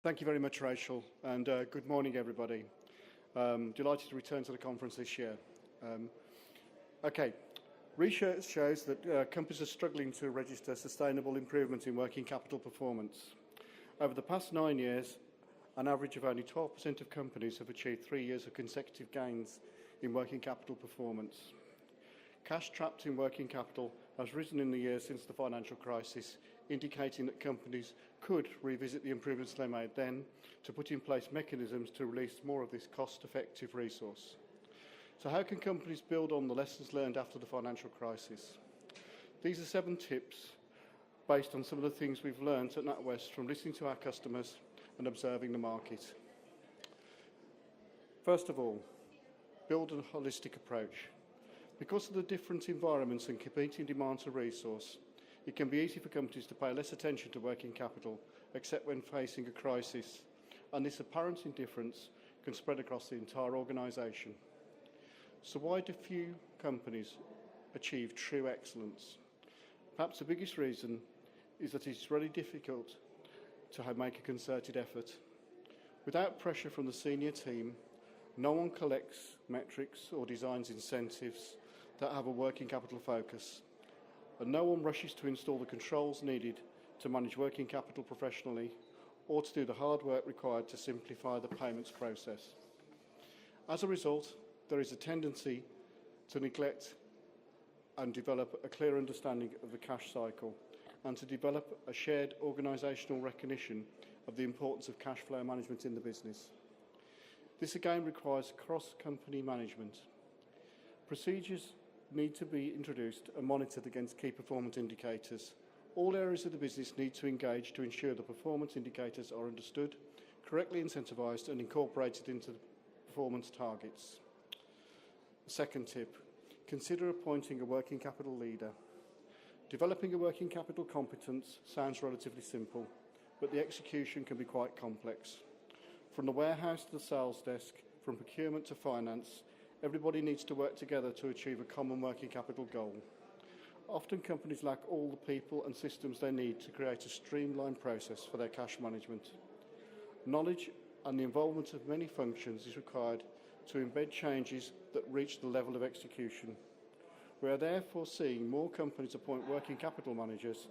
Thank you very much, Rachel, and good morning, everybody. Delighted to return to the conference this year. Research shows that companies are struggling to register sustainable improvement in working capital performance. Over the past 9 years, an average of only 12% of companies have achieved 3 years of consecutive gains in working capital performance. Cash trapped in working capital has risen in the years since the financial crisis, indicating that companies could revisit the improvements they made then to put in place mechanisms to release more of this cost-effective resource. So how can companies build on the lessons learned after the financial crisis? These are 7 tips based on some of the things we've learned at NatWest from listening to our customers and observing the market. First of all, build a holistic approach. Because of the different environments and competing demands for resource, it can be easy for companies to pay less attention to working capital, except when facing a crisis, and this apparent indifference can spread across the entire organisation. So why do few companies achieve true excellence? Perhaps the biggest reason is that it's really difficult to make a concerted effort. Without pressure from the senior team, no one collects metrics or designs incentives that have a working capital focus, and no one rushes to install the controls needed to manage working capital professionally or to do the hard work required to simplify the payments process. As a result, there is a tendency to neglect and develop a clear understanding of the cash cycle and to develop a shared organisational recognition of the importance of cash flow management in the business. This again requires cross-company management. Procedures need to be introduced and monitored against key performance indicators. All areas of the business need to engage to ensure the performance indicators are understood, correctly incentivised and incorporated into the performance targets. Second tip, consider appointing a working capital leader. Developing a working capital competence sounds relatively simple, but the execution can be quite complex. From the warehouse to the sales desk, from procurement to finance, everybody needs to work together to achieve a common working capital goal. Often companies lack all the people and systems they need to create a streamlined process for their cash management. Knowledge and the involvement of many functions is required to embed changes that reach the level of execution. We are therefore seeing more companies appoint working capital managers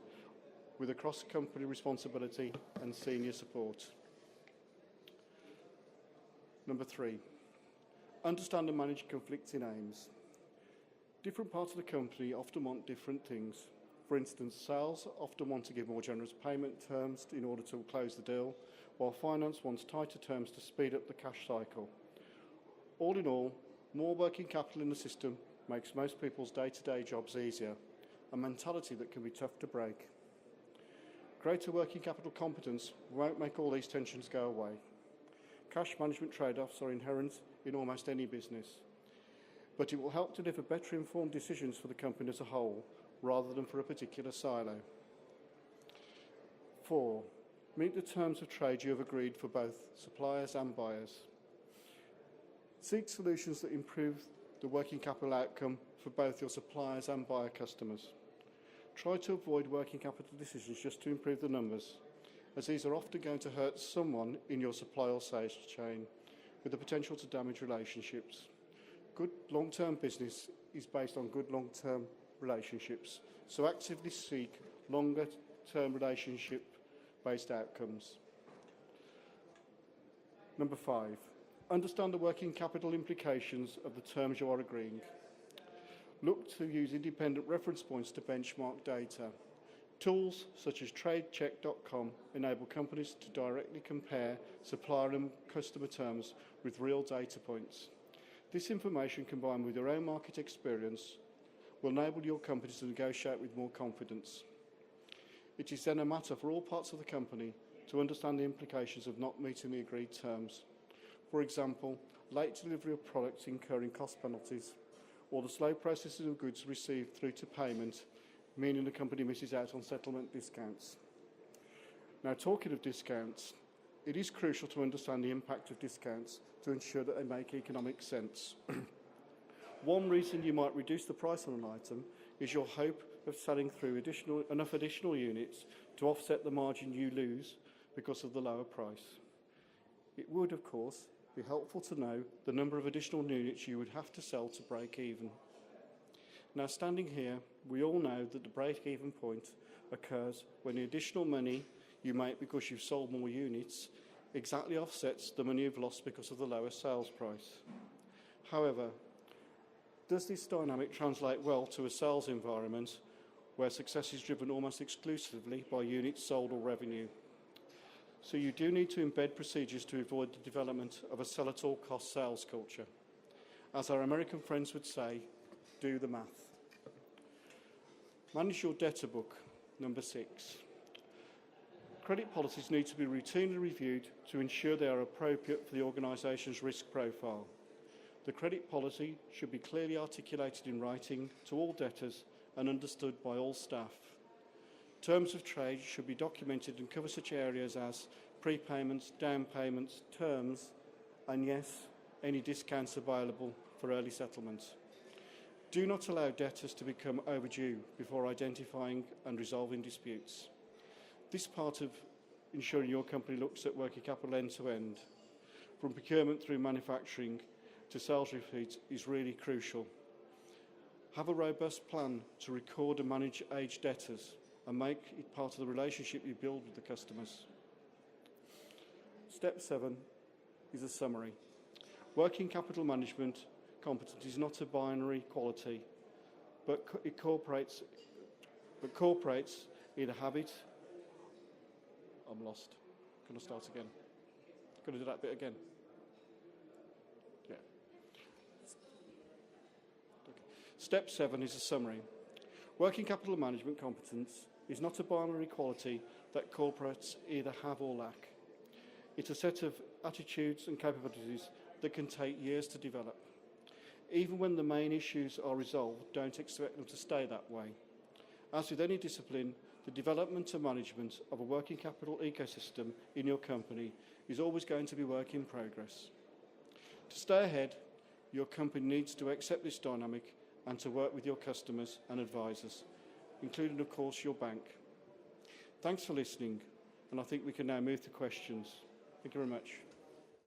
with a cross-company responsibility and senior support. Number 3, understand and manage conflicting aims. Different parts of the company often want different things. For instance, sales often want to give more generous payment terms in order to close the deal, while finance wants tighter terms to speed up the cash cycle. All in all, more working capital in the system makes most people's day-to-day jobs easier, a mentality that can be tough to break. Greater working capital competence won't make all these tensions go away. Cash management trade-offs are inherent in almost any business, but it will help deliver better informed decisions for the company as a whole, rather than for a particular silo. 4, meet the terms of trade you have agreed for both suppliers and buyers. Seek solutions that improve the working capital outcome for both your suppliers and buyer customers. Try to avoid working capital decisions just to improve the numbers, as these are often going to hurt someone in your supply or sales chain, with the potential to damage relationships. Good long-term business is based on good long-term relationships, so actively seek longer-term relationship-based outcomes. Number 5, understand the working capital implications of the terms you are agreeing. Look to use independent reference points to benchmark data. Tools such as TradeCheck.com enable companies to directly compare supplier and customer terms with real data points. This information, combined with your own market experience, will enable your company to negotiate with more confidence. It is then a matter for all parts of the company to understand the implications of not meeting the agreed terms. For example, late delivery of products incurring cost penalties, or the slow processing of goods received through to payment, meaning the company misses out on settlement discounts. Now, talking of discounts, it is crucial to understand the impact of discounts to ensure that they make economic sense. One reason you might reduce the price on an item is your hope of selling through enough additional units to offset the margin you lose because of the lower price. It would, of course, be helpful to know the number of additional units you would have to sell to break even. Now, standing here, we all know that the break-even point occurs when the additional money you make because you've sold more units exactly offsets the money you've lost because of the lower sales price. However, does this dynamic translate well to a sales environment where success is driven almost exclusively by units sold or revenue? So you do need to embed procedures to avoid the development of a sell-at-all-cost sales culture. As our American friends would say, do the math. Manage your debtor book, number 6. Credit policies need to be routinely reviewed to ensure they are appropriate for the organisation's risk profile. The credit policy should be clearly articulated in writing to all debtors and understood by all staff. Terms of trade should be documented and cover such areas as prepayments, down payments, terms, and yes, any discounts available for early settlement. Do not allow debtors to become overdue before identifying and resolving disputes. This part of ensuring your company looks at working capital end to end, from procurement through manufacturing to sales receipts, is really crucial. Have a robust plan to record and manage aged debtors and make it part of the relationship you build with the customers. Step 7 is a summary. Working capital management competence is not a binary quality, but corporates either have it. I'm lost. Can I start again? Can I do that bit again? Yeah. Okay. Step 7 is a summary. Working capital management competence is not a binary quality that corporates either have or lack. It's a set of attitudes and capabilities that can take years to develop. Even when the main issues are resolved, don't expect them to stay that way. As with any discipline, the development and management of a working capital ecosystem in your company is always going to be work in progress. To stay ahead, your company needs to accept this dynamic and to work with your customers and advisors, including, of course, your bank. Thanks for listening, and I think we can now move to questions. Thank you very much.